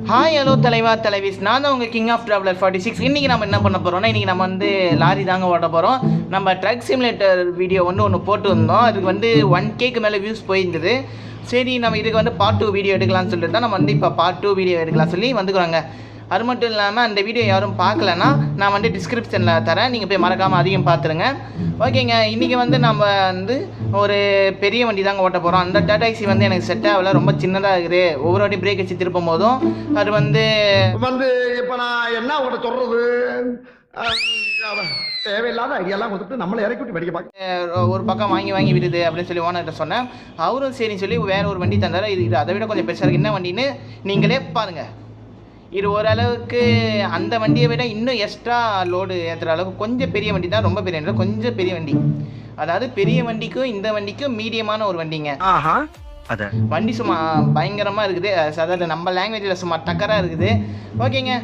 Hi hello தலைவா தலைவிஸ், நான் தான் உங்கள் கிங் ஆஃப் ட்ராவலர் 46. இன்றைக்கி நம்ம என்ன பண்ண போகிறோம்னா, இன்றைக்கி நம்ம வந்து லாரி தாங்க ஓட்ட போகிறோம். நம்ம ட்ரக் சிமுலேட்டர் வீடியோ ஒன்று போட்டு வந்தோம். அதுக்கு வந்து 1Kக்கு மேலே வியூஸ் போயிருந்தது. சரி, நம்ம இதுக்கு வந்து பார்ட் 2 வீடியோ எடுக்கலாம்னு சொல்லிட்டு தான் நம்ம வந்து இப்போ பார்ட் 2 வீடியோ எடுக்கலாம் சொல்லி வந்துக்கிறோங்க. அது மட்டும் இல்லாமல் அந்த வீடியோ யாரும் பார்க்கலன்னா நான் வந்து டிஸ்கிரிப்ஷனில் தரேன், நீங்கள் போய் மறக்காமல் அதையும் பார்த்துருங்க. ஓகேங்க, இன்றைக்கி வந்து நம்ம வந்து ஒரு பெரிய வண்டி தாங்க ஓட்ட போகிறோம். அந்த டாடா ஏசி வந்து எனக்கு செட் ஆகலை, ரொம்ப சின்னதாக இருக்குது. ஒவ்வொரு வாட்டி பிரேக் வச்சு திருப்பும் போதும் அது வந்து இப்போ நான் என்ன உங்கள்கிட்ட சொல்கிறது, தேவையில்லாத ஐடியாலாம் கொடுத்துட்டு நம்மளை இறக்கி விட்டு படிக்க பார்க்க ஒரு பக்கம் வாங்கி விடுது அப்படின்னு சொல்லி ஓனர்கிட்ட சொன்னேன். அவரும் சரின்னு சொல்லி வேறு ஒரு வண்டி தந்தார். இது அதை விட கொஞ்சம் பெருசாக இருக்குது. என்ன வண்டின்னு நீங்களே பாருங்கள். இது ஓரளவுக்கு அந்த வண்டியை விட இன்னும் எக்ஸ்ட்ரா லோடு ஏற்றுற அளவுக்கு கொஞ்சம் பெரிய வண்டி தான். ரொம்ப பெரிய வண்டி, கொஞ்சம் பெரிய வண்டி. அதாவது பெரிய வண்டிக்கும் இந்த வண்டிக்கும் மீடியமான ஒரு வண்டிங்க. வண்டி சும்மா பயங்கரமாக இருக்குது. அதாவது நம்ம லாங்குவேஜில் சும்மா டக்கராக இருக்குது. ஓகேங்க,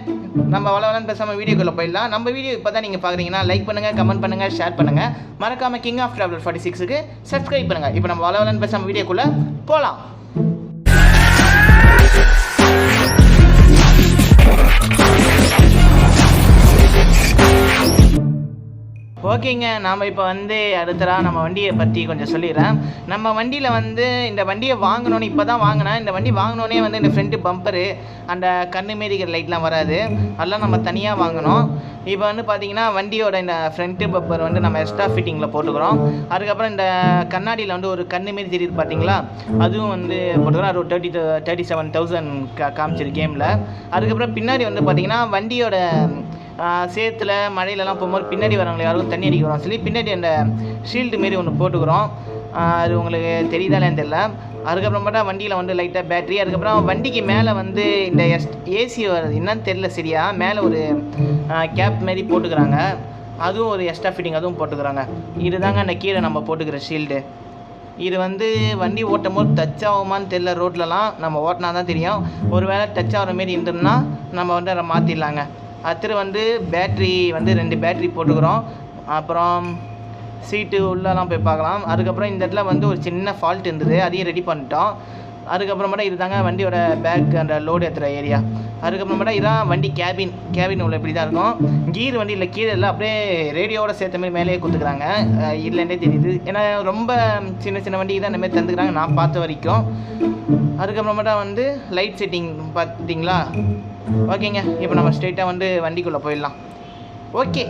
நம்ம வளவலன்னு பேசாமல் வீடியோக்குள்ளே போயிடலாம். நம்ம வீடியோ இப்போ தான் நீங்கள் பார்க்குறீங்கன்னா லைக் பண்ணுங்கள், கமெண்ட் பண்ணுங்கள், ஷேர் பண்ணுங்கள். மறக்காமல் கிங் ஆஃப் ட்ராவலர் 46க்கு சப்ஸ்கிரைப் பண்ணுங்கள். இப்போ நம்ம வளவலன்னு பேசாமல் வீடியோக்குள்ளே போகலாம். ஓகேங்க, நாம் இப்போ வந்து அடுத்ததாக நம்ம வண்டியை பற்றி கொஞ்சம் சொல்லிடுறேன். நம்ம வண்டியில் வந்து இந்த வண்டியை வாங்கினோன்னு இப்போ தான் வாங்கினேன். இந்த வண்டி வாங்கினோன்னே வந்து இந்த ஃப்ரண்ட்டு பம்பரு அந்த கண்ணு மாரி லைட்லாம் வராது, அதெல்லாம் நம்ம தனியாக வாங்கினோம். இப்போ வந்து பார்த்திங்கன்னா வண்டியோட இந்த ஃப்ரண்ட்டு பம்பர் வந்து நம்ம எக்ஸ்ட்ரா ஃபிட்டிங்கில் போட்டுக்கிறோம். அதுக்கப்புறம் இந்த கண்ணாடியில் வந்து ஒரு கண்ணு மாரி தெரியுது பார்த்தீங்களா, அதுவும் வந்து போட்டுக்கிறோம். அது ஒரு 37,000 காமிச்சிரு கேமில். அதுக்கப்புறம் பின்னாடி வந்து பார்த்திங்கன்னா வண்டியோட சேத்துல மழையிலலாம் போகும்போது பின்னாடி வரவங்களை யாரும் தண்ணி அடிக்க வரோம் சொல்லி பின்னாடி அந்த ஷீல்டு மாரி ஒன்று போட்டுக்கிறோம். அது உங்களுக்கு தெரியுதாலேன்னு தெரியல. அதுக்கப்புறமேட்டா வண்டியில் வந்து லைட்டாக பேட்ரி. அதுக்கப்புறம் வண்டிக்கு மேலே வந்து இந்த ஏசி வருது, என்னன்னு தெரியல சரியா, மேலே ஒரு கேப் மாரி போட்டுக்கிறாங்க. அதுவும் ஒரு எக்ஸ்ட்ரா ஃபிட்டிங், அதுவும் போட்டுக்கிறாங்க. இதுதாங்க அந்த கீழே நம்ம போட்டுக்கிற ஷீல்டு. இது வந்து வண்டி ஓட்டும் போது டச் ஆகுமான்னு தெரியல. ரோட்லலாம் நம்ம ஓட்டினா தான் தெரியும். ஒரு வேளை டச் ஆகிற மாரி இருந்தோம்னா நம்ம வந்து அதை மாற்றிடலாங்க. அடுத்து வந்து பேட்ரி வந்து 2 பேட்ரி போட்டுக்கிறோம். அப்புறம் சீட்டு உள்ளெல்லாம் போய் பார்க்கலாம். அதுக்கப்புறம் இந்த இடத்துல வந்து ஒரு சின்ன ஃபால்ட் இருந்தது, அதையும் ரெடி பண்ணிட்டோம். அதுக்கப்புறமேட்டா இது தாங்க வண்டியோட பேக் அந்த லோடு ஏற்றுற ஏரியா. அதுக்கப்புறமேட்டா இதான் வண்டி கேபின் உள்ள இப்படி தான் இருக்கும். கீர் வண்டி இல்லை, கீழே இல்லை, அப்படியே ரேடியோவோட சேர்த்த மாதிரி மேலேயே கொடுத்துக்கிறாங்க. இல்லைன்னே தெரியுது, ஏன்னா ரொம்ப சின்ன வண்டிக்கு தான் இந்தமாரி தந்துக்கிறாங்க நான் பார்த்த வரைக்கும். அதுக்கப்புறமேட்டா வந்து லைட் செட்டிங் பார்த்தீங்களா. ஓகேங்க, இப்போ நம்ம ஸ்ட்ரெயிட்டாக வந்து வண்டிக்குள்ளே போயிடலாம். ஓகே,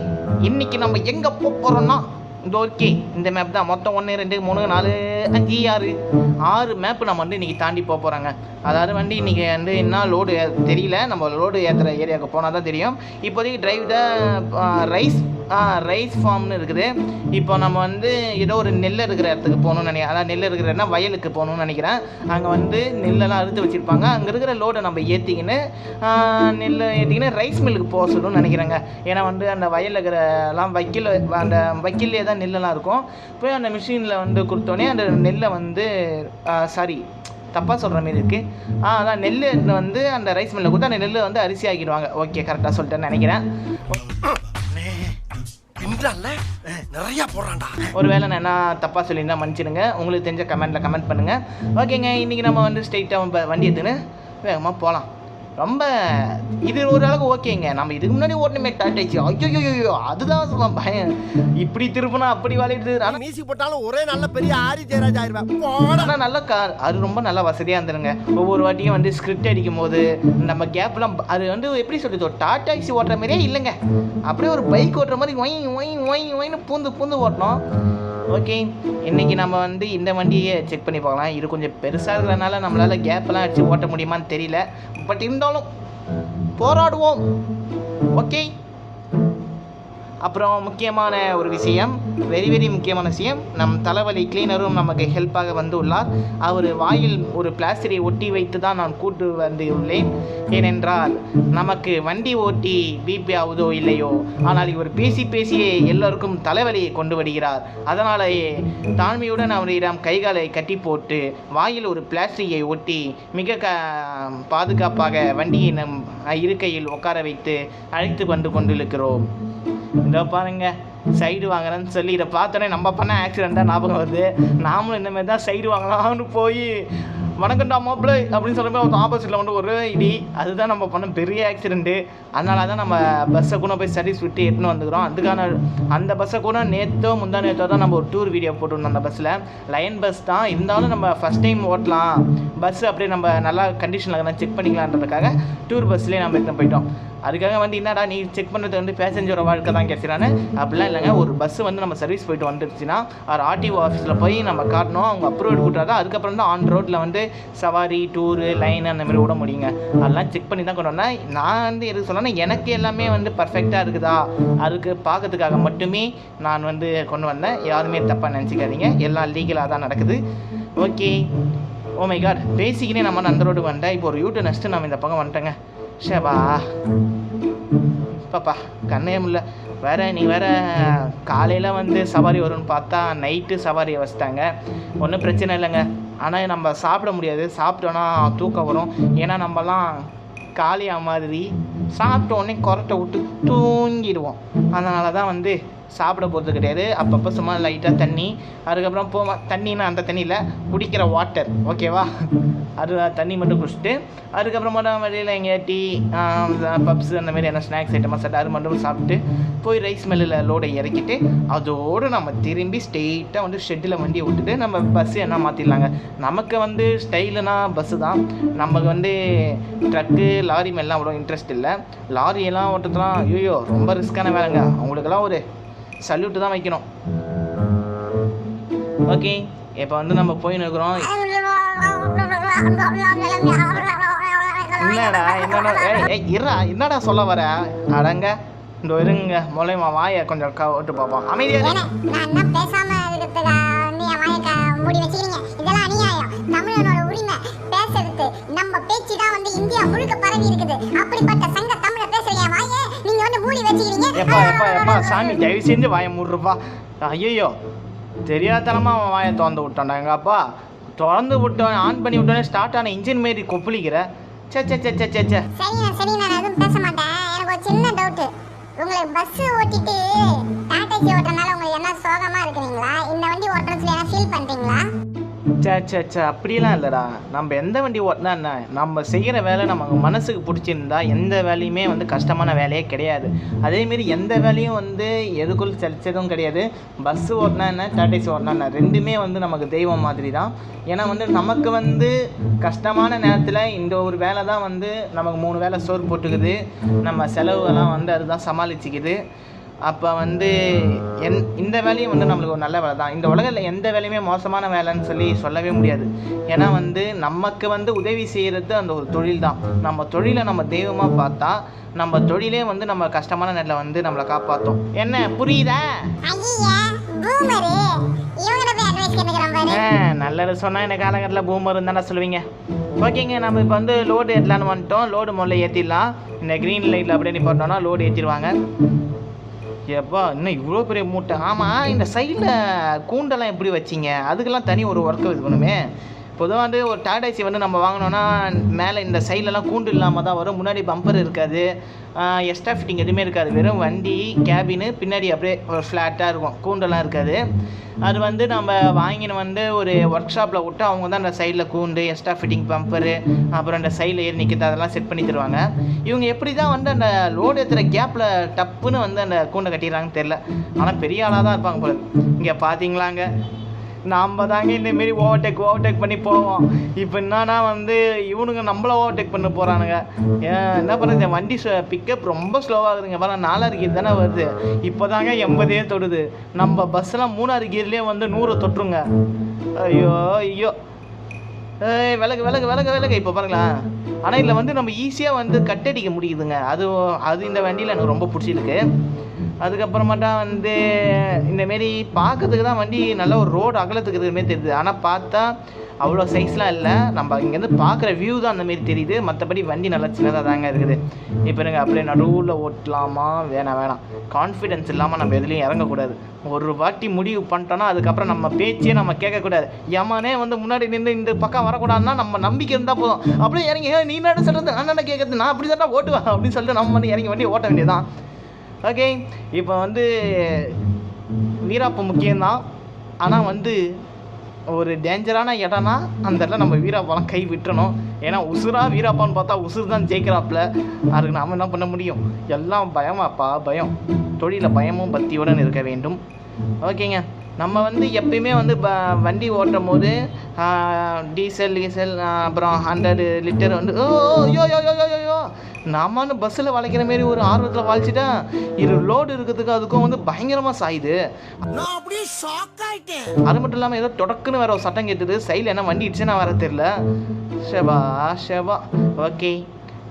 இன்றைக்கி நம்ம எங்கே போகிறோன்னா இந்த ஓகே இந்த மேப் தான். மொத்தம் 1 2 3 4 5 6 மேப்பு நம்ம வந்து இன்றைக்கி தாண்டி போகிறாங்க. அதாவது வண்டி இன்றைக்கி வந்து என்ன லோடு தெரியல, நம்ம லோடு ஏற்றுற ஏரியாவுக்கு போனால் தான் தெரியும். இப்போதைக்கு டிரைவ் த ரைஸ் ஃபார்ம்னு இருக்குது. இப்போ நம்ம வந்து ஏதோ ஒரு நெல் இருக்கிற இடத்துக்கு போகணும்னு நினைக்கிறேன். அதாவது நெல் இருக்கிறன்னா வயலுக்கு போகணும்னு நினைக்கிறேன். அங்கே வந்து நெல்லெல்லாம் அறுத்து வச்சுருப்பாங்க. அங்கே இருக்கிற லோடை நம்ம ஏற்றிக்கின்னு ரைஸ் மில்லுக்கு போக சொல்லணும்னு நினைக்கிறேங்க. ஏன்னா வந்து அந்த வயலில் இருக்கிறலாம் அந்த வக்கீல்லே தான் நெல்லெல்லாம் இருக்கும். போய் அந்த மிஷினில் வந்து கொடுத்தோன்னே அந்த நெல்லை வந்து தப்பாக சொல்கிற மாரி இருக்குது. அதான் நெல் வந்து அந்த ரைஸ் மில்லில் கொடுத்து அந்த நெல்லை வந்து அரிசி ஆக்கிடுவாங்க. ஓகே, கரெக்டாக சொல்லிட்டேன்னு நினைக்கிறேன். நிறைய போறான்டா. ஒருவேளை நான் என்ன தப்பாக சொல்லியிருந்தா மன்னிச்சிடுங்க. உங்களுக்கு தெரிஞ்ச கமெண்ட்டில் கமெண்ட் பண்ணுங்கள். ஓகேங்க, இன்றைக்கி நம்ம வந்து ஸ்ட்ரெயிட்டாக வண்டி எடுத்துன்னு வேகமாக போகலாம். ரொம்ப இது ஓரளவுக்கு ஓகேங்க. நம்ம இதுக்கு முன்னாடி ஓட்டணுமே டாட்டாச்சு. ஐயோ அதுதான் பயம். இப்படி திருப்பினா அப்படி வாழிடுது. ஆனால் மியூசிக் போட்டாலும் ஒரே நல்ல பெரிய ஆரி ஜெயராஜ் ஆயிடுவேன். ஆனால் நல்ல கார், அது ரொம்ப நல்லா வசதியாக இருந்துருங்க. ஒவ்வொரு வாட்டியும் வந்து ஸ்கிரிப்ட் அடிக்கும் போது நம்ம கேப்லாம் அது வந்து எப்படி சொல்லுது, ஒரு டாட்டாக்ஸி ஓட்டுற மாதிரியே இல்லைங்க, அப்படியே ஒரு பைக் ஓட்டுற மாதிரி ஒயின்னு பூந்து ஓட்டணும். ஓகே, இன்றைக்கி நம்ம வந்து இந்த வண்டியை செக் பண்ணி பார்க்கலாம். இது கொஞ்சம் பெருசாக இருக்கிறதுனால நம்மளால் கேப்பெல்லாம் அடித்து ஓட்ட முடியுமான்னு தெரியல. பட் இருந்தாலும் போராடுவோம். ஓகே, அப்புறம் முக்கியமான ஒரு விஷயம், வெரி முக்கியமான விஷயம், நம் தலைவலி கிளீனரும் நமக்கு ஹெல்ப்பாக வந்துள்ளார். அவர் வாயில் ஒரு பிளாஸ்டரை ஒட்டி வைத்து தான் நான் கூட்டு வந்துள்ளேன். ஏனென்றால் நமக்கு வண்டி ஓட்டி பிபி ஆகுதோ இல்லையோ, ஆனால் இவர் பேசியே எல்லோருக்கும் தலைவலியை கொண்டு வருகிறார். அதனாலேயே தாழ்மையுடன் அவரிடம் கைகாலை கட்டி போட்டு வாயில் ஒரு பிளாஸ்டரை ஒட்டி மிக பாதுகாப்பாக வண்டியை நம் இருக்கையில் உட்கார வைத்து அழைத்து வந்து கொண்டிருக்கிறோம். இதோ பாருங்க, சைடு வாங்குறேன்னு சொல்லி இதை பார்த்தோன்னே நம்ம பண்ண ஆக்சிடெண்ட் தான் ஞாபகம் வருது. நாமளும் இந்தமாரி தான் சைடு வாங்கலாம்னு போய் வணக்கம்டா மாப்பிள்ளை அப்படின்னு சொல்லும்போது ஒரு ஆப்போசிட்டில் வந்து ஒரு இடி. அதுதான் நம்ம பண்ண பெரிய ஆக்சிடென்ட்டு. அதனால தான் நம்ம பஸ்ஸை கூட போய் சர்வீஸ் விட்டு எடுத்துன்னு வந்துக்கிறோம். அதுக்கான அந்த பஸ்ஸை கூட முந்தா நேற்றோ தான் நம்ம ஒரு டூர் வீடியோ போட்டுருந்தோம். அந்த பஸ்ஸில் லைன் பஸ் தான் இருந்தாலும் நம்ம ஃபஸ்ட் டைம் ஓட்டலாம், பஸ்ஸு அப்படியே நம்ம நல்லா கண்டிஷனில் இருந்தால் செக் பண்ணிக்கலான்றதுக்காக டூர் பஸ்லேயே நம்ம எடுத்துன்னு போயிட்டோம். அதுக்காக வந்து என்னடா நீ செக் பண்ணுறது வந்து பேசஞ்சரோட வாழ்க்கை தான் கேட்குறான்னு அப்படிலாம் இல்லைங்க. ஒரு பஸ்ஸு வந்து நம்ம சர்வீஸ் போயிட்டு வந்துருச்சுன்னா ஒரு ஆர்டிஓ ஆஃபீஸில் போய் நம்ம காட்டணும், அவங்க அப்ரூவல் கொடுத்தா அதுக்கப்புறம் தான் ஆன் ரோட்டில் வந்து சவாரி டூரு லைன் அந்த மாதிரி விட முடியுங்க. அதெல்லாம் செக் பண்ணி தான் கொண்டு வந்தேன். நான் வந்து எதுக்கு சொன்னேன்னா எனக்கு எல்லாமே வந்து பர்ஃபெக்டாக இருக்குதா அதுக்கு பார்க்கறதுக்காக மட்டுமே நான் வந்து கொண்டு வந்தேன். யாருமே தப்பாக நினச்சிக்காதீங்க, எல்லாம் லீகலாக தான் நடக்குது. ஓகே, ஓ மை காட், பேசிக்கினே நம்ம அந்த ரோடுக்கு வந்துட்டேன். இப்போ ஒரு யூடியூப் நெக்ஸ்ட்டு நம்ம இந்த பக்கம் வந்துட்டேங்க. ஷேபா பாப்பா கண்ணே முடியல வேறு. நீ வேறு காலையில் வந்து சவாரி வரும்னு பார்த்தா நைட்டு சவாரியை வச்சுட்டாங்க. ஒன்றும் பிரச்சனை இல்லைங்க, ஆனால் நம்ம சாப்பிட முடியாது. சாப்பிட்டோன்னா தூக்கம் வரும். ஏன்னா நம்மலாம் காலியா மாதிரி சாப்பிட்டோன்னே கொரட்டை விட்டு தூங்கிடுவோம். அதனால தான் வந்து சாப்பிட போகிறது கிடையாது. அப்பப்போ சும்மா லைட்டாக தண்ணி, அதுக்கப்புறம் தண்ணின்னா அந்த தண்ணியில் குடிக்கிற வாட்டர், ஓகேவா, அது தண்ணி மட்டும் குடிச்சிட்டு அதுக்கப்புறமா தான் வெளியில் எங்கே டீ பப்ஸு அந்த மாதிரி என்ன ஸ்நாக்ஸ் ஐட்டமாக சாப்பிட்டு அது மட்டும் சாப்பிட்டு போய் ரைஸ் மில்லில் லோடை இறக்கிட்டு அதோடு நம்ம திரும்பி ஸ்ட்ரெயிட்டாக வந்து ஷெட்டில் வண்டியை விட்டுட்டு நம்ம பஸ்ஸு என்ன மாற்றிடலாங்க. நமக்கு வந்து ஸ்டைலுனா பஸ்ஸு தான். நமக்கு வந்து ட்ரக்கு லாரி மேலாம் அவ்வளோ இன்ட்ரெஸ்ட் இல்லை. லாரியெல்லாம் ஓட்டுறதுலாம் ஐயோ ரொம்ப ரிஸ்க்கான வேலைங்க. அவங்களுக்கெல்லாம் ஒரு சல்யூட்டு தான் வைக்கணும். ஓகே, இப்போ வந்து நம்ம போயின்னு இருக்கிறோம். என்னடா சொல்ல வர அடங்க இந்த இருங்க மூலயமா வாயை கொஞ்சம் விட்டு பார்ப்போம். அமைதியாக நம்ம பேச்சு தான் வந்து இந்தியா முழுக்க பரவி இருக்குது. அப்படிப்பட்ட சங்க தமிழ பேசுறீங்க வாயே நீங்க வந்து மூடி வச்சிக்கிறீங்க. எப்பா சாமி தயவு செஞ்சு வாயை மூடுறப்பா. ஐயோ தெரியாதனமா அவன் வாயை திறந்து விட்டான்டா. எங்கள் அப்பா திறந்து விட்டோம், ஆன் பண்ணி விட்டோன்னே ஸ்டார்ட் ஆன இன்ஜின் மாரி கொப்பளிக்கிற. சரி நான் எதுவும் பேச மாட்டேன். எனக்கு ஒரு சின்ன டவுட்டு. உங்களுக்கு பஸ் ஓட்டிட்டு டாடாசி ஓட்டுறதுனால உங்களுக்கு என்ன சோகமா இருக்குறீங்களா? இந்த வண்டி ஓட்டுறதுல என்ன ஃபீல் பண்றீங்களா? அப்படியெல்லாம் இல்லைடா. நம்ம எந்த வண்டி ஓட்டினா என்ன, நம்ம செய்கிற வேலை நமக்கு மனசுக்கு பிடிச்சிருந்தா எந்த வேலையுமே வந்து கஷ்டமான வேலையே கிடையாது. அதேமாரி எந்த வேலையும் வந்து எதுக்குள் செலுத்ததும் கிடையாது. பஸ்ஸு ஓட்டினா என்ன, டாடாசி ஓட்டினா என்ன, ரெண்டுமே வந்து நமக்கு தெய்வம் மாதிரி தான். ஏன்னா வந்து நமக்கு வந்து கஷ்டமான நேரத்தில் இந்த ஒரு வேலை தான் வந்து நமக்கு 3 வேளை சோறு போட்டுக்குது. நம்ம செலவுலாம் வந்து அதுதான் சமாளிச்சுக்குது. அப்போ வந்து இந்த வேலையும் வந்து நம்மளுக்கு ஒரு நல்ல வேலை தான். இந்த உலகத்தில் எந்த வேலையுமே மோசமான வேலைன்னு சொல்லி சொல்லவே முடியாது. ஏன்னா வந்து நமக்கு வந்து உதவி செய்கிறது அந்த ஒரு தொழில் தான். நம்ம தொழிலை நம்ம தெய்வமாக பார்த்தா நம்ம தொழிலே வந்து நம்ம கஷ்டமான நேரத்தில் வந்து நம்மளை காப்பாற்றும். என்ன புரியுதா? நல்லது சொன்னால் இந்த காலகட்டத்தில் பூமர் தானே சொல்லுவீங்க. ஓகேங்க, நம்ம இப்போ வந்து லோடு ஏற்றலான்னு வந்துட்டோம். லோடு முதல்ல ஏற்றிடலாம். இந்த க்ரீன் லைட்டில் அப்படியே நிப்பாட்டோம்னா லோடு ஏற்றிடுவாங்க. எப்பா இன்னும் இவ்வளோ பெரிய மூட்டை. ஆமாம், இந்த சைடில் கூண்டெல்லாம் எப்படி வச்சிங்க? அதுக்கெல்லாம் தனி ஒரு ஒர்க்கு இது பண்ணுமே. பொதுவாக வந்து ஒரு டாடாசி வந்து நம்ம வாங்கினோன்னா மேலே இந்த சைட்லலாம் கூண்டு இல்லாமல் தான் வரும். முன்னாடி பம்பர் இருக்காது, எக்ஸ்ட்ரா ஃபிட்டிங் எதுவுமே இருக்காது. வெறும் வண்டி கேபின்னு பின்னாடி அப்படியே ஒரு ஃப்ளாட்டாக இருக்கும், கூண்டெல்லாம் இருக்காது. அது வந்து நம்ம வாங்கின வந்து ஒரு ஒர்க் ஷாப்பில் விட்டு அவங்க தான் அந்த சைடில் கூண்டு எக்ஸ்ட்ரா ஃபிட்டிங் பம்பரு அப்புறம் அந்த சைடில் ஏறி நிற்கிறது அதெல்லாம் செட் பண்ணி தருவாங்க. இவங்க எப்படி தான் வந்து அந்த லோடு ஏற்றுற கேப்பில் டப்புன்னு வந்து அந்த கூண்டை கட்டிடுறாங்கன்னு தெரில. ஆனால் பெரிய ஆளாக தான் இருப்பாங்க போல. இங்கே பார்த்தீங்களாங்க, நாம் தாங்க இந்தமாரி ஓவர்டேக் பண்ணி போவோம். இப்போ என்னன்னா வந்து இவனுங்க நம்மள ஓவர்டேக் பண்ண போகிறானுங்க. என்ன பண்ணுறது, வண்டி பிக்கப் ரொம்ப ஸ்லோவாகுதுங்க. பாருங்க 4ஆவது கீர் தானே வருது. இப்போ தாங்க 80 தொடுது. நம்ம பஸ்ஸெல்லாம் 3ஆவது கீர்லேயே வந்து 100 தொட்டுருங்க. ஐயோ விலகு இப்போ பாருங்களேன். ஆனால் இதில் வந்து நம்ம ஈஸியாக வந்து கட்டடிக்க முடியுதுங்க. அது இந்த வண்டியில் எனக்கு ரொம்ப பிடிச்சிருக்கு. அதுக்கப்புறமாட்டா வந்து இந்தமாரி பார்க்கறதுக்கு தான் வண்டி நல்ல ஒரு ரோடு அகலத்துக்கு இருக்கிற தெரியுது. ஆனால் பார்த்தா அவ்வளோ சைஸ்லாம் இல்லை. நம்ம இங்கேருந்து பார்க்குற வியூ தான் அந்தமாரி தெரியுது. மற்றபடி வண்டி நல்லா சின்னதாக தாங்க இருக்குது. இப்போ நீங்கள் அப்படியே நடுவில் ஓட்டலாமா வேணாம் கான்ஃபிடென்ஸ் இல்லாமல் நம்ம எதுலேயும் இறங்கக்கூடாது. ஒரு வாட்டி முடிவு பண்ணிட்டோன்னா அதுக்கப்புறம் நம்ம பேச்சே நம்ம கேட்கக்கூடாது. ஏமானே வந்து முன்னாடி நின்று இந்த பக்கம் வரக்கூடாதுன்னா நம்ம நம்பிக்கை இருந்தால் போதும். அப்படியே இறங்கி நீ என்ன சொல்கிறது நான் என்ன கேட்குறது, நான் அப்படி தான் ஓட்டுவேன் அப்படின்னு சொல்லிட்டு நம்ம வந்து இறங்கி வண்டி ஓட்ட வேண்டியதான். ஓகே, இப்போ வந்து வீராப்பு முக்கியம்தான். ஆனால் வந்து ஒரு டேஞ்சரான இடம்னா அந்த இடத்துல நம்ம வீராப்பாலாம் கை விட்டுறணும். ஏன்னா உசுரா வீராப்பான்னு பார்த்தா உசுறு தான் ஜெயிக்கிறாப்புல. அதுக்கு நாம் என்ன பண்ண முடியும்? எல்லாம் பயமாப்பா, பயம். தொழிலில் பயமும் பக்தியுடன் இருக்க வேண்டும். ஓகேங்க, நம்ம வந்து எப்பயுமே வந்து வண்டி ஓட்டும் போது டீசல் அப்புறம் 100 லிட்டர் வந்து யோ நாம பஸ்ஸில் வளைக்கிற மாரி ஒரு ஆர்வத்தில் வளைச்சிட்டேன். இது லோடு இருக்கிறதுக்கு அதுக்கும் வந்து பயங்கரமாக சாயுது. அது மட்டும் இல்லாமல் ஏதோ தொடக்குன்னு வேற ஒரு சட்டம் கேட்டுது. சைடில் என்ன வண்டி இடிச்சுன்னா வர தெரியல. ஷெபா. ஓகே,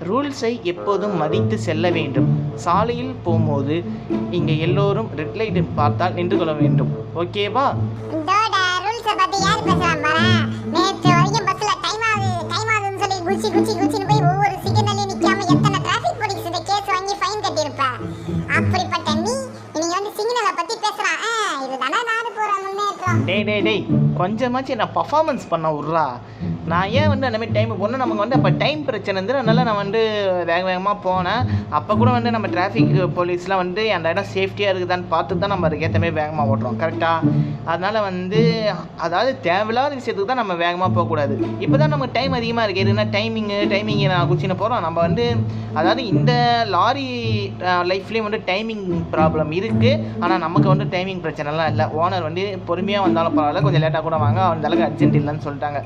ரூல்ஸை எப்போதும் மதித்து செல்ல வேண்டும். சாலையில் போகும்போது இங்கே எல்லோரும் ரெட் லைட் பார்த்தால் நின்று கொள்ள வேண்டும். ஓகேவா? டேய் கொஞ்சமாச்சு நான் பர்ஃபார்மன்ஸ் பண்ண விட்றா. நான் ஏன் வந்து அந்த மாதிரி டைம் போனால் நமக்கு வந்து அப்போ டைம் பிரச்சனை இருந்து அதனால நான் வந்து வேகமாக போனேன். அப்போ கூட வந்து நம்ம டிராஃபிக் போலீஸ்லாம் வந்து அந்த இடம் சேஃப்டியாக இருக்குதான்னு பார்த்து தான் நம்ம அதுக்கேற்ற மாதிரி வேகமாக ஓட்டுறோம். கரெக்டாக? அதனால் வந்து அதாவது தேவையில்லாத விஷயத்துக்கு தான் நம்ம வேகமாக போகக்கூடாது. இப்போ தான் நமக்கு டைம் அதிகமாக இருக்குது. எதுனா டைமிங்கை நான் குச்சின்னு போகிறோம். நம்ம வந்து அதாவது இந்த லாரி லைஃப்லேயும் வந்து டைமிங் ப்ராப்ளம் இருக்குது. ஆனால் நமக்கு வந்து டைமிங் பிரச்சனைலாம் இல்லை. ஓனர் வந்து பொறுமையாக வந்தாலும் பரவாயில்ல, கொஞ்சம் லேட்டாக கூட வாங்க, அந்தளவுக்கு அர்ஜென்ட் இல்லைன்னு சொல்லிட்டாங்க.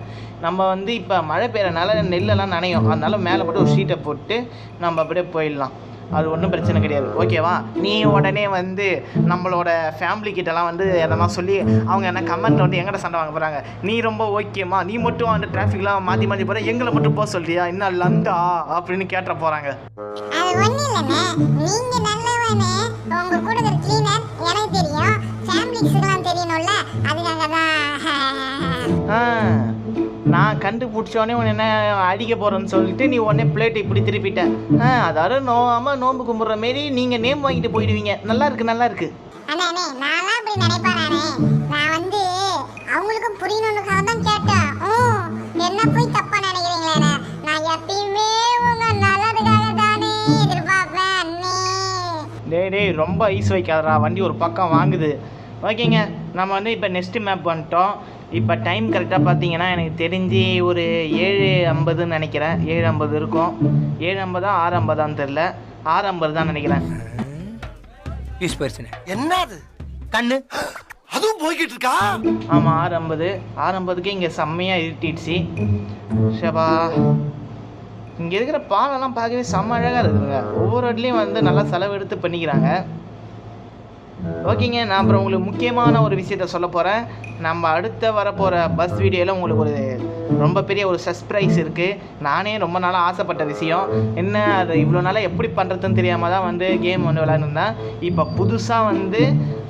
நம்ம வந்து இப்போ மழை பெய்யறனால நெல்லெல்லாம் நனையும். அதனால மேலே போட்டு ஒரு ஷீட்டை போட்டு நம்ம அப்படியே போயிடலாம். அது ஒன்றும் பிரச்சனை கிடையாது. ஓகேவா? நீ உடனே வந்து நம்மளோட ஃபேமிலி கிட்டலாம் வந்து எதனா சொல்லி அவங்க என்ன கமெண்ட் வந்து எங்கிட்ட சண்டை வாங்க போகிறாங்க. நீ ரொம்ப ஓகேம்மா, நீ மட்டும் அந்த டிராஃபிக்லாம் மாற்றி போகிற, எங்களை மட்டும் போக சொல்றியா, இன்னும் லந்தா அப்படின்னு கேட்ட போகிறாங்க. நான் கண்டுபிடிச்சோடனே உன்னை என்ன அடிக்க போகிறேன்னு சொல்லிட்டு நீ உடனே பிளேட்டை இப்படி திருப்பிட்ட. அதாவது நோம்பு கும்பிட்ற மாரி நீங்கள் நேம் வாங்கிட்டு போயிடுவீங்க. நல்லா இருக்கு. அவங்களுக்கும் புரியணும்னுக்காக தான் கேட்டேன். என்ன போய் தப்பா நினைக்கிறீங்களே? நான் எப்பயுமே உங்க நல்லதுக்காக தானே எதிர்பார்ப்பேன். டேய் ரொம்ப ஐஸ் வைக்காதடா, வண்டி ஒரு பக்கம் வாங்குது. ஓகேங்க, நம்ம வந்து இப்போ நெக்ஸ்ட் மேப் வந்துட்டோம். இப்போ டைம் கரெக்டாக பார்த்தீங்கன்னா எனக்கு தெரிஞ்சு ஒரு 7:50ன்னு நினைக்கிறேன். 7:50 இருக்கும். 7:50 6:50 தெரில, 6:50 தான் நினைக்கிறேன். என்னது கண்ணு அதுவும் போய்கிட்டு இருக்கா? ஆமாம் 6:50க்கு இங்கே செம்மையாக இருட்டிடுச்சு. ஷபா, இங்கே இருக்கிற பாலெல்லாம் பார்க்கவே செம்ம அழகாக இருக்குதுங்க. ஒவ்வொரு இடத்துலையும் வந்து நல்லா செலவு எடுத்து பண்ணிக்கிறாங்க. ஓகேங்க, நான் அப்புறம் உங்களுக்கு முக்கியமான ஒரு விஷயத்த சொல்ல போகிறேன். நம்ம அடுத்த வரப்போகிற பஸ் வீடியோவில் உங்களுக்கு ஒரு ரொம்ப பெரிய ஒரு சர்ப்ரைஸ் இருக்குது. நானே ரொம்ப நாளாக ஆசைப்பட்ட விஷயம். என்ன அது இவ்வளோ நாளாக எப்படி பண்ணுறதுன்னு தெரியாமல் தான் வந்து கேம் வந்து விளையாண்டுருந்தேன். இப்போ புதுசாக வந்து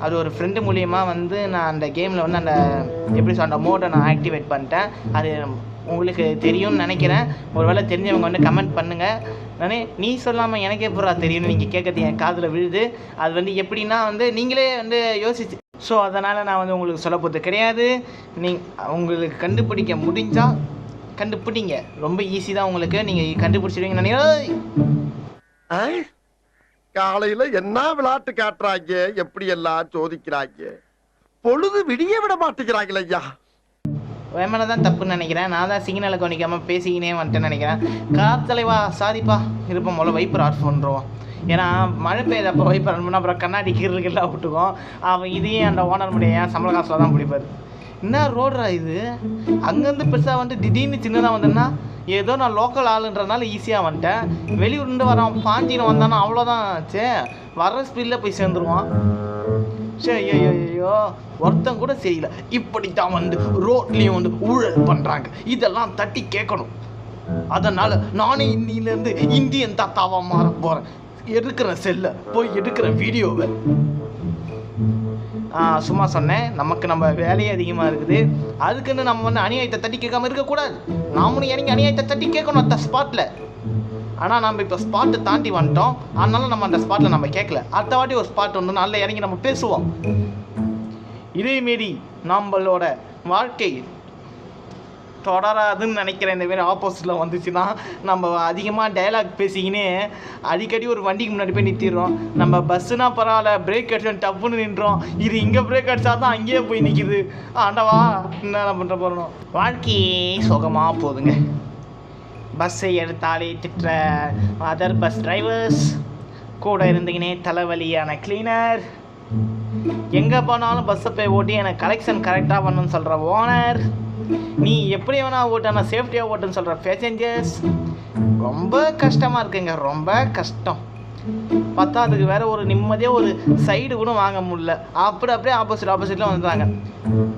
அது ஒரு ஃப்ரெண்டு மூலியமாக வந்து நான் அந்த கேமில் வந்து அந்த அந்த மோடை நான் ஆக்டிவேட் பண்ணிட்டேன். அது உங்களுக்கு தெரியும்னு நினைக்கிறேன். ஒருவேளை தெரிஞ்சவங்க வந்து கமெண்ட் பண்ணுங்கள். நானே நீ சொல்லாமல் எனக்கே பூரா தெரியும்னு நீங்கள் கேட்குறது என் காதில் விழுது. அது வந்து எப்படின்னா வந்து நீங்களே வந்து யோசிச்சு, ஸோ அதனால் நான் வந்து உங்களுக்கு சொல்ல போகிறது கிடையாது. உங்களுக்கு கண்டுபிடிக்க முடிஞ்சால் கண்டுபிடிங்க. ரொம்ப ஈஸி தான் உங்களுக்கு. நீங்கள் கண்டுபிடிச்சிடுவீங்கன்னு நினைக்கிறேன். காலையில என்ன விளையாட்டு காட்டுறாங்க, எப்படி எல்லாம் சோதிக்கிறாங்க. பொழுது விடிய விட மாட்டேங்கிறாங்களே ஐயா. வேமனை தான் தப்புன்னு நினைக்கிறேன். நான் தான் சிக்னலை கவனிக்காமல் பேசிக்கினே வந்துட்டேன்னு நினைக்கிறேன். கார் தலைவா சாரிப்பா, இருப்போம் போல் வைப்பர் ஆஃப் பண்ணுறோம். ஏன்னா மழை பெய்தப்போ வைப்பர் ஆன் பண்ணால் அப்புறம் கண்ணாடி கீழெல்லாம் விட்டுக்கும். அவன் இதையும் அந்த ஓனர் முடிய சம்பள காசில் தான் பிடிப்பார். என்ன ரோடுறா இது? அங்கேருந்து பெருசாக வந்து திடீர்னு சின்னதாக வந்தேன்னா ஏதோ நான் லோக்கல் ஆளுன்றதுனால ஈஸியாக வந்துட்டேன். வெளியூர்ந்து வரான் பாஞ்சின்னு வந்தானா அவ்வளோதான். வர்ற ஸ்பீடில் போய் சேர்ந்துருவான். சரி, ஐயோ ஒருத்தன் கூட சரியில்லை. இப்படித்தான் வந்து ரோட்லேயும் வந்து ஊழல் பண்ணுறாங்க. இதெல்லாம் தட்டி கேட்கணும். அதனால் நானே இன்னிலேருந்து இந்தியன் தாத்தாவாக மாற போகிறேன். எடுக்கிற செல்லை போய் எடுக்கிற வீடியோவை சும்மா சொன்னேன். நமக்கு நம்ம வேலையே அதிகமாக இருக்குது. அதுக்குன்னு நம்ம வந்து அநியாயத்தை தட்டி கேட்காம இருக்கக்கூடாது. நாமளும் இறங்கி அநியாயத்தை தட்டி கேட்கணும் அந்த ஸ்பாட்டில். ஆனால் நம்ம இப்போ ஸ்பாட்டை தாண்டி வந்துட்டோம். அதனால நம்ம அந்த ஸ்பாட்டில் நம்ம கேட்கல. அடுத்த வாட்டி ஒரு ஸ்பாட் வந்து நல்லா இறங்கி நம்ம பேசுவோம். இதேமாரி நம்மளோட வாழ்க்கை தொடராதுன்னு நினைக்கிறேன். இந்தமாரி ஆப்போசிட்டில் வந்துச்சுன்னா நம்ம அதிகமாக டயலாக் பேசிக்கின்னு அடிக்கடி ஒரு வண்டிக்கு முன்னாடி போய் நிறுத்திடுறோம். நம்ம பஸ்ஸுனா பரவாயில்ல, பிரேக் அடிச்சா டப்புன்னு நின்றோம். இது இங்கே பிரேக் அடிச்சா தான் அங்கேயே போய் நிற்கிது. ஆண்டவா என்ன பண்ணுற போகிறோம். வாழ்க்கையே சுகமாக போகுதுங்க. பஸ்ஸை எடுத்தாலே திட்டுற அதர் பஸ் டிரைவர்ஸ், கூட இருந்தீங்கன்னே தலைவலியான கிளீனர், எங்கே போனாலும் பஸ்ஸை போய் ஓட்டி எனக்கு கலெக்ஷன் கரெக்டாக பண்ணணும்னு சொல்கிற ஓனர், நீ எப்படி வேணா ஓட்டு ஆனால் சேஃப்டியாக ஓட்டுன்னு சொல்கிற பேசஞ்சர்ஸ், ரொம்ப கஷ்டமாக இருக்குங்க. ரொம்ப கஷ்டம். பத்தாவதுக்கு வேறு ஒரு நிம்மதியாக ஒரு சைடு கூட வாங்க முடியல. அப்படியே ஆப்போசிட்டில் வந்துடுறாங்க.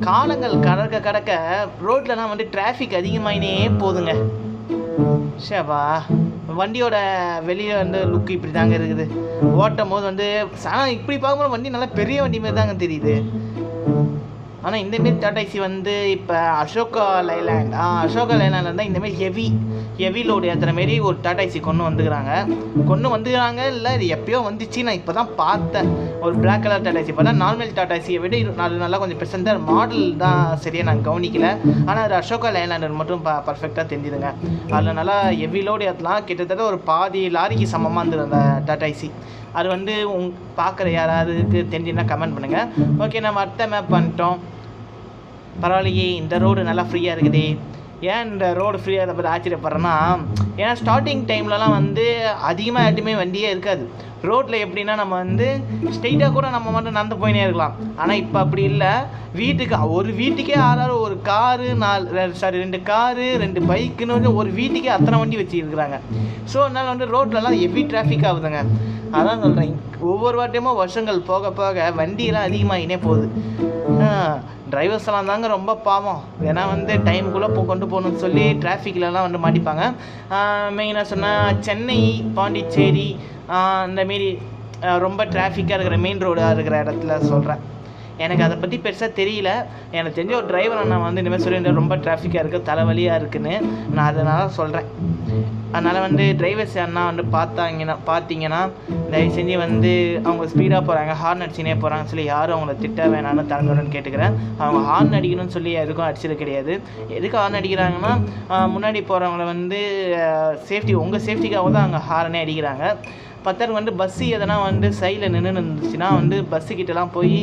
காலங்கள் கடக்க ரோட்லலாம் வந்து டிராஃபிக் அதிகமாகினே போகுதுங்க. ஷேவா வண்டியோட வெளியே வந்து லுக் இப்படி தாங்க இருக்குது. ஓட்டும் போது வந்து ஆனால் இப்படி பார்க்கும்போது வண்டி நல்லா பெரிய வண்டி மாரி தாங்க தெரியுது. ஆனால் இந்தமாரி டாடாய்சி வந்து இப்போ அசோகா லைலாண்ட் தான் இந்தமாரி ஹெவி லோடு ஏற்றுற மாரி ஒரு டாடாய்சி கொண்டு வந்துக்கிறாங்க. இல்லை இது எப்பயோ வந்துச்சு, நான் இப்போ தான் பார்த்தேன். ஒரு பிளாக் கலர் டாடாய்சி பார்த்தா நார்மல் டாடாய்சியை விட நல்லா கொஞ்சம் பெருசாக மாடல் தான் சரியாக நான் கவனிக்கல. ஆனால் அது அசோகா லைலாண்ட் மட்டும் பர்ஃபெக்டாக தெரிஞ்சுதுங்க. அதில் நல்லா ஹெவி லோடு ஏற்றலாம். கிட்டத்தட்ட ஒரு பாதி லாரிக்கு சமமாக இருந்தது அந்த டாடாய்சி. அது வந்து பார்க்குற யாராவதுக்கு தெரிஞ்சுன்னா கமெண்ட் பண்ணுங்கள். ஓகே, நம்ம அடுத்த மேப் பண்ணிட்டோம். பரவாயில்லையே, இந்த ரோடு நல்லா ஃப்ரீயாக இருக்குது. ஏன் இந்த ரோடு ஃப்ரீயாக அதை பற்றி ஆச்சரியப்படுறேன்னா, ஏன்னா ஸ்டார்டிங் டைம்லலாம் வந்து அதிகமாக யார்ட்டுமே வண்டியே இருக்காது. ரோட்டில் எப்படின்னா நம்ம வந்து ஸ்ட்ரெயிட்டாக கூட நம்ம மட்டும் நடந்து போயினே இருக்கலாம். ஆனால் இப்போ அப்படி இல்லை. ஒரு வீட்டுக்கே ஒரு காரு 2 காரு 2 பைக்குன்னு ஒரு வீட்டுக்கே அத்தனை வண்டி வச்சுருக்குறாங்க. ஸோ அதனால் வந்து ரோட்லலாம் ஹெவி டிராஃபிக் ஆகுதுங்க. அதான் சொல்கிறேன், ஒவ்வொரு வாட்டியுமே வருஷங்கள் போக போக வண்டியெல்லாம் அதிகமாகினே போகுது. டிரைவர்ஸ் எல்லாம் தாங்க ரொம்ப பாவம். ஏன்னா வந்து டைமுக்குள்ளே கொண்டு போகணும்னு சொல்லி டிராஃபிக்லலாம் வந்து மாட்டிப்பாங்க. மெயினாக சொன்னால் சென்னை, பாண்டிச்சேரி இந்தமாரி ரொம்ப டிராஃபிக்காக இருக்கிற மெயின் ரோடாக இருக்கிற இடத்துல சொல்கிறேன். எனக்கு அதை பற்றி பெருசாக தெரியல. எனக்கு தெரிஞ்ச ஒரு டிரைவர் அண்ணா வந்து இந்தமாதிரி சொல்லியிருந்தேன், ரொம்ப டிராஃபிக்காக இருக்குது, தலைவலியாக இருக்குதுன்னு. நான் அதனால் சொல்கிறேன். அதனால் வந்து டிரைவர்ஸ் அண்ணா வந்து பார்த்தீங்கன்னா தயவு செஞ்சு வந்து அவங்க ஸ்பீடாக போகிறாங்க, ஹார்ன் அடிச்சுனே போகிறாங்கன்னு சொல்லி யாரும் அவங்கள திட்ட வேணான்னு தரணுன்னு கேட்டுக்கிறேன். அவங்க ஹார்ன் அடிக்கணும்னு சொல்லி எதுக்கும் அடிச்சது கிடையாது. எதுக்கு ஹார்ன் அடிக்கிறாங்கன்னா, முன்னாடி போகிறவங்கள வந்து உங்கள் சேஃப்டிக்காக தான் அவங்க ஹார்னே அடிக்கிறாங்க. பத்தாருக்கு வந்து பஸ்ஸு எதனா வந்து சைடில் நின்று இருந்துச்சுன்னா வந்து பஸ்ஸுக்கிட்டலாம் போய்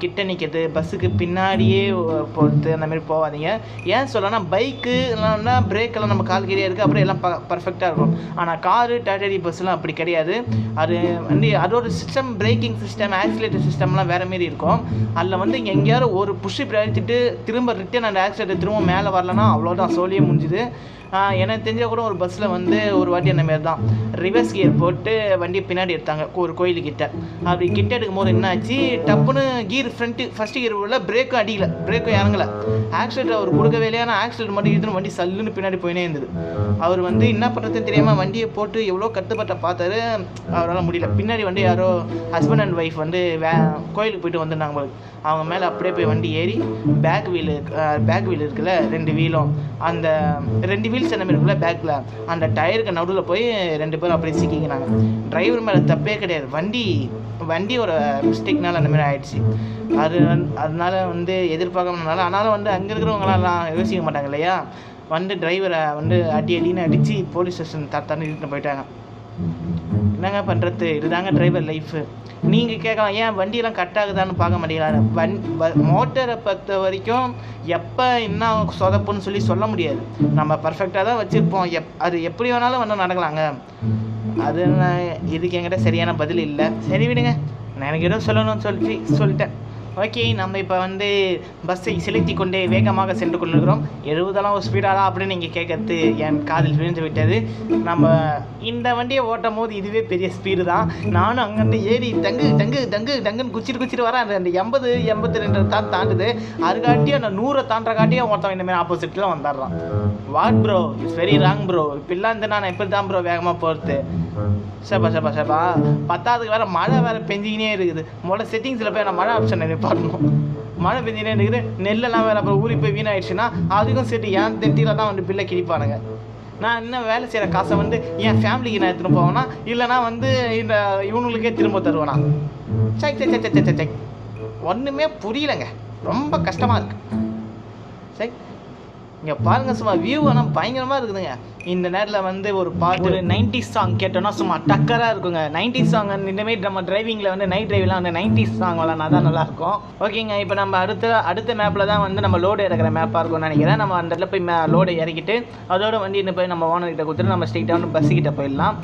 கிட்ட நிற்கிறது, பஸ்ஸுக்கு பின்னாடியே போகிறது, அந்தமாரி போகாதீங்க. ஏன் சொல்லனா, பைக்கு இல்லைன்னா பிரேக்கெல்லாம் நம்ம கால் கீழே இருக்குது, அப்புறம் எல்லாம் பர்ஃபெக்டாக இருக்கும். ஆனால் காரு, டாடா பஸ்ஸெலாம் அப்படி கிடையாது. அது வந்து அதோட சிஸ்டம், பிரேக்கிங் சிஸ்டம், ஆக்சிலேட்டர் சிஸ்டம்லாம் வேறு மாரி இருக்கும். அதில் வந்து எங்கேயாவது ஒரு புஷ் இப்படி அடிச்சுட்டு திரும்ப ரிட்டன் அந்த ஆக்சிலேட்டர் திரும்ப மேலே வரலன்னா அவ்வளோதான், சோழியே முடிஞ்சுது. எனக்கு தெரிஞ்ச கூட ஒரு பஸ்ஸில் வந்து ஒரு வாட்டி அந்தமாரி தான் ரிவர்ஸ் கியர் போட்டு வண்டியை பின்னாடி எடுத்தாங்க ஒரு கோயிலுக்கிட்ட. அப்படி கிட்ட எடுக்கும்போது என்ன ஆச்சு, டப்புன்னு கீர் ஃபஸ்ட்டு கீர் உள்ள பிரேக்கும் அடிக்கல, பிரேக்கும் இறங்கலை. ஆக்சிலேட்டர் அவர் கொடுக்க வேலையான ஆக்சிலேட்டர் மட்டும் எடுத்துன்னு வண்டி சல்லுன்னு பின்னாடி போயினே இருந்தது. அவர் வந்து என்ன பண்ணுறதுன்னு தெரியாமல் வண்டியை போட்டு எவ்வளோ கட்டுப்பட்ட பார்த்தாரு, அவரால் முடியல. பின்னாடி வந்து யாரோ ஹஸ்பண்ட் அண்ட் ஒய்ஃப் வந்து கோயிலுக்கு போயிட்டு வந்துருந்தாங்க போது. அவங்க மேலே அப்படியே போய் வண்டி ஏறி பேக் வீல் இருக்குல்ல, 2 வீலும், அந்த 2 வீல்ஸ் என்ன இருக்குல்ல பேக்கில், அந்த டயருக்கு நடுவில் போய் 2 பேரும் அப்படியே சிக்கிக்கினாங்க. டிரைவர் மேலே தப்பே கிடையாது, வண்டியோட மிஸ்டேக்னால அந்தமாதிரி ஆயிடுச்சு. அதனால வந்து எதிர்பார்க்கறதுனால. ஆனாலும் வந்து அங்கே இருக்கிறவங்களாம் யோசிக்க மாட்டாங்க இல்லையா, வந்து டிரைவரை வந்து அடின்னு அடித்து போலீஸ் ஸ்டேஷன் தண்ணி இழுத்துட்டு போயிட்டாங்க. என்னங்க பண்ணுறது, இதுதாங்க டிரைவர் லைஃபு. நீங்கள் கேட்கலாம், ஏன் வண்டியெல்லாம் கட் ஆகுதான்னு பார்க்க மாட்டேங்கிறாங்க. மோட்டரை பொறுத்த வரைக்கும் எப்போ என்ன சொதப்புன்னு சொல்ல முடியாது. நம்ம பர்ஃபெக்டாக தான் வச்சுருப்போம். அது எப்படி வேணாலும் வந்து நடக்கலாங்க. அது இதுக்கு என்கிட்ட சரியான பதில் இல்லை. சரி விடுங்க, நான் எனக்கு ஏதோ சொல்லணும்னு சொல்லிட்டேன். ஓகே, நம்ம இப்போ வந்து பஸ்ஸை செலுத்தி கொண்டே வேகமாக சென்று கொண்டிருக்கிறோம். 70 ஸ்பீடாக அப்படின்னு நீங்கள் கேட்கறது என் காதில் விழுந்து விட்டது. நம்ம இந்த வண்டியை ஓட்டும் போது இதுவே பெரிய ஸ்பீடு தான். நானும் அங்கேருந்து ஏறி டங்குன்னு குச்சிட்டு வரேன். அந்த 80-82 தாண்டுது. அதுக்காட்டியும் அந்த 100 தாண்டுறக்காட்டியும் ஒருத்தவன் இந்தமாதிரி ஆப்போசிட்டில் வந்துடுறான். What bro, it's very wrong bro. இப்படிலாம் இருந்து நான் எப்படி தான் ப்ரோ வேகமாக போகிறது. சப்பா 10க்கு வேறு மழை வேறு பெஞ்சிக்கினே இருக்குது. முதல்ல செட்டிங்ஸில் போய் நான் மழை ஆப்ஷன் பார்க்கணும். மழை பெஞ்சினே இருக்குது, நெல்லெல்லாம் வேறு அப்புறம் ஊறி போய் வீணாயிடுச்சுன்னா அதுக்கும் சரி என் தெட்டியில் தான் வந்து பில்லை கிழிப்பானுங்க. நான் இன்னும் வேலை செய்கிற காசை வந்து என் ஃபேமிலிக்கு நான் எடுத்துகிட்டு போவேனா, இல்லைனா வந்து இந்த இவனுங்களுக்கே திரும்ப தருவேனா? ஒன்றுமே புரியலைங்க, ரொம்ப கஷ்டமாக இருக்குது. சரி, இங்கே பாருங்கள் சும்மா வியூ ஆனால் பயங்கரமாக இருக்குதுங்க. இந்த நேரத்தில் வந்து ஒரு பாட்டு ஒரு 90s சாங் கேட்டோன்னா சும்மா டக்கராக இருக்குங்க. 90s சாங் இந்தமாரி நம்ம டிரைவிங்கில் வந்து நைட் டிரைவ்லாம் வந்து 90s சாங் விளாட்னா தான் நல்லாயிருக்கும். ஓகேங்க, இப்போ நம்ம அடுத்த மேப்பில் தான் வந்து நம்ம லோடு இறக்குற மேப்பாக இருக்கும்னு நினைக்கிறேன். நம்ம அந்த இடத்துல போய் லோடு இறக்கிட்டு அதோட வண்டி இன்னும் போய் நம்ம ஓனர்கிட்ட கொடுத்துட்டு நம்ம ஸ்ட்ரெயிட்டாக வந்து பஸ்ஸுக்கிட்ட போயிடலாம்.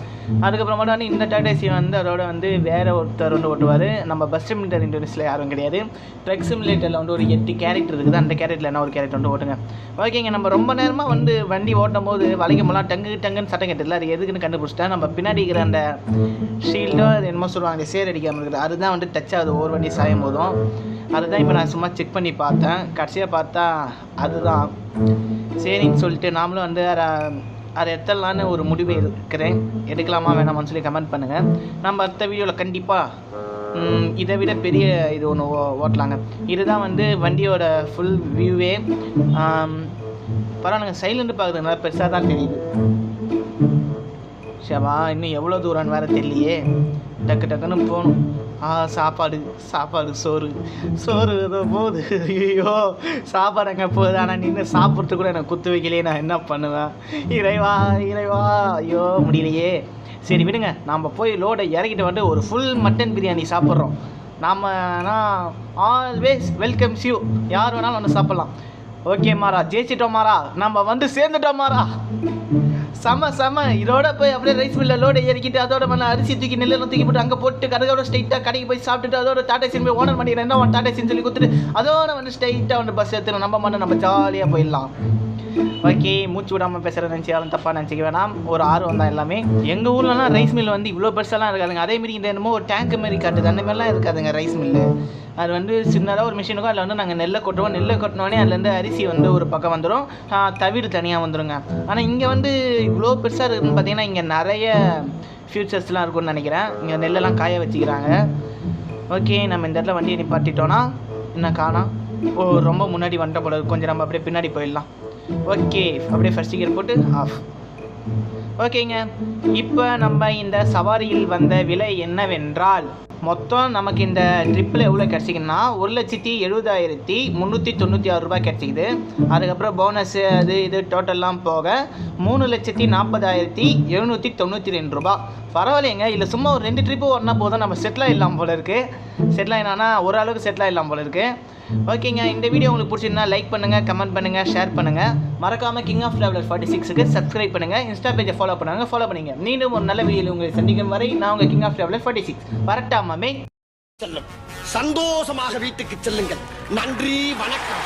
அதுக்கப்புறமேட்டு வந்து இந்த டாடாசி வந்து அதோட வந்து வேறு ஒருத்தர் வந்து ஓட்டுவார். நம்ம பஸ் சிமுலேட்டர் இன்டர்வியூஸில் யாரும் கிடையாது. ட்ரக் சிமுலேட்டரில் வந்து ஒரு 8 கேரக்டர் இருக்குது. அந்த கேரக்டரில் என்ன ஒரு கேரக்டர் வந்து ஓட்டுங்க. ஓகேங்க, நம்ம ரொம்ப நேரமாக வந்து வண்டி ஓட்டும் போது வளைக்கமெல்லாம் டங்குன்னு சட்டம் கேட்டதில்ல. அது எதுக்குன்னு கண்டுபிடிச்சிட்டேன். நம்ம பின்னாடி இருக்கிற அந்த ஷீல்டோ அது என்னமோ சொல்லுவாங்க, சேர் அடிக்காமல் இருக்குது, அதுதான் வந்து டச் ஆகுது ஒவ்வொரு வண்டி சாயும் போதும். அதுதான் இப்போ நான் சும்மா செக் பண்ணி பார்த்தேன். கடைசியாக பார்த்தா அதுதான் சரின்னு சொல்லிட்டு நாமளும் வந்து அதை எடுத்துடலான்னு ஒரு முடிவு எடுக்கலாமா வேணாமான்னு சொல்லி கமெண்ட் பண்ணுங்கள். நம்ம அடுத்த வீடியோவில் கண்டிப்பாக இதை விட பெரிய இது ஒன்று ஓட்டலாங்க. இதுதான் வந்து வண்டியோட ஃபுல் வியூவே. பரவாயில்லைங்க, சைலண்ட் பார்க்குறது நல்லா பெருசாக தான் தெரியுது. ஷவா இன்னும் எவ்வளோ தூரம்னு வேறு தெரியலையே. டக்குன்னு போகணும். சாப்பாடு சோறு ஏதோ போகுது. ஐயோ சாப்பாடு அங்கே போகுது. ஆனால் நின்று சாப்பிட்றது கூட எனக்கு குத்து வைக்கலையே. நான் என்ன பண்ணுவேன்? இறைவா ஐயோ முடியலையே. சரி விடுங்க, நாம் போய் லோடை இறக்கிட்டு வந்து ஒரு ஃபுல் மட்டன் பிரியாணி சாப்பிட்றோம். நாமனா ஆல்வேஸ் வெல்கம்ஸ் யூ. யார் வேணாலும் வந்து சாப்பிட்லாம். ஓகே மாறா, ஜெயிச்சிட்டோம் மாறா, நம்ம வந்து சேர்ந்துட்டோம் மாறா. செம இதோட போய் அப்படியே ரைஸ் மில்லில் லோடு இறக்கிட்டு அதோட மண்ண அரிசி தூக்கி நெல்லெல்லாம் தூக்கி போட்டு அங்கே போட்டு கடையோட ஸ்ட்ரைட்டாக கடைக்கு போய் சாப்பிட்டுட்டு அதோட டாடாசின் போய் ஓனர் பண்ணிடுறேன். என்ன டாடாசின்னு சொல்லி கொடுத்துட்டு அதோட வந்து ஸ்ட்ரைட்டாக வந்து பஸ் எடுத்துடும். நம்ம ஜாலியாக போயிடலாம். ஓகே, மூச்சு விடாமல் பேசுகிறத நினச்சி யாரும் தப்பாக நினச்சிக்க வேணாம். ஒரு ஆர்வம் தான் எல்லாமே. எங்கள் ஊர்லலாம் ரைஸ் மில் வந்து இவ்வளோ பெருசாலாம் இருக்காதுங்க. அதேமாரி இந்த என்னமோ ஒரு டேங்க் மாரி காட்டுது, அந்த மாதிரிலாம் இருக்காதுங்க ரைஸ் மில்லு. அது வந்து சின்னதாக ஒரு மிஷின் இருக்கும். அதில் வந்து நாங்கள் நெல்லை கொட்டினோடனே அதுலேருந்து அரிசி வந்து ஒரு பக்கம் வந்துடும், தவிடு தனியாக வந்துடுங்க. ஆனால் இங்கே வந்து இவ்வளோ பெருசாக இருக்குதுன்னு பார்த்தீங்கன்னா இங்கே நிறைய ஃபியூச்சர்ஸ்லாம் இருக்கும்னு நினைக்கிறேன். இங்கே நெல்லெல்லாம் காய வச்சுக்கிறாங்க. ஓகே, நம்ம இந்த இடத்துல வண்டியை நிப்பாட்டிட்டோன்னா என்ன காணோம். ரொம்ப முன்னாடி வந்துட்ட போல கொஞ்சம் நம்ம அப்படியே பின்னாடி போயிடலாம். ஓகே, அப்படியே ஃபர்ஸ்ட் கியர் போட்டு ஆஃப். ஓகேங்க, இப்போ நம்ம இந்த சவாரியில் வந்த விலை என்னவென்றால் மொத்தம் நமக்கு இந்த ட்ரிப்பில் எவ்வளோ கிடச்சிங்கன்னா 1,70,396 ரூபாய் கிடச்சிக்குது. அதுக்கப்புறம் போனஸ்ஸு அது இது டோட்டல்லாம் போக 3,40,792 ரூபா. பரவாயில்லைங்க, இல்லை சும்மா ஒரு 2 ட்ரிப்பு ஓடினா போதும் நம்ம செட்டில் இல்லாமல் போல இருக்குது. செட்டில் ஆகினா ஓரளவுக்கு செட்டில் இல்லாமல் போல இருக்குது. ஓகேங்க, இந்த வீடியோ உங்களுக்கு பிடிச்சிருந்தா லைக் பண்ணுங்கள், கமெண்ட் பண்ணுங்கள், ஷேர் பண்ணுங்கள். மறக்காமல் கிங் ஆஃப் டிராவலர் 46க்கு சப்ஸ்கிரைப் பண்ணுங்கள். இன்ஸ்டா பேஜை ஃபாலோ பண்ணுங்க. மீண்டும் ஒரு நல்ல வீடியோவில் உங்களை சந்திக்கும் வரை நான் உங்கள் கிங் ஆஃப் டிராவலர் 46 வரட்டாமே. சந்தோஷமாக வீட்டுக்கு செல்லுங்கள். நன்றி, வணக்கம்.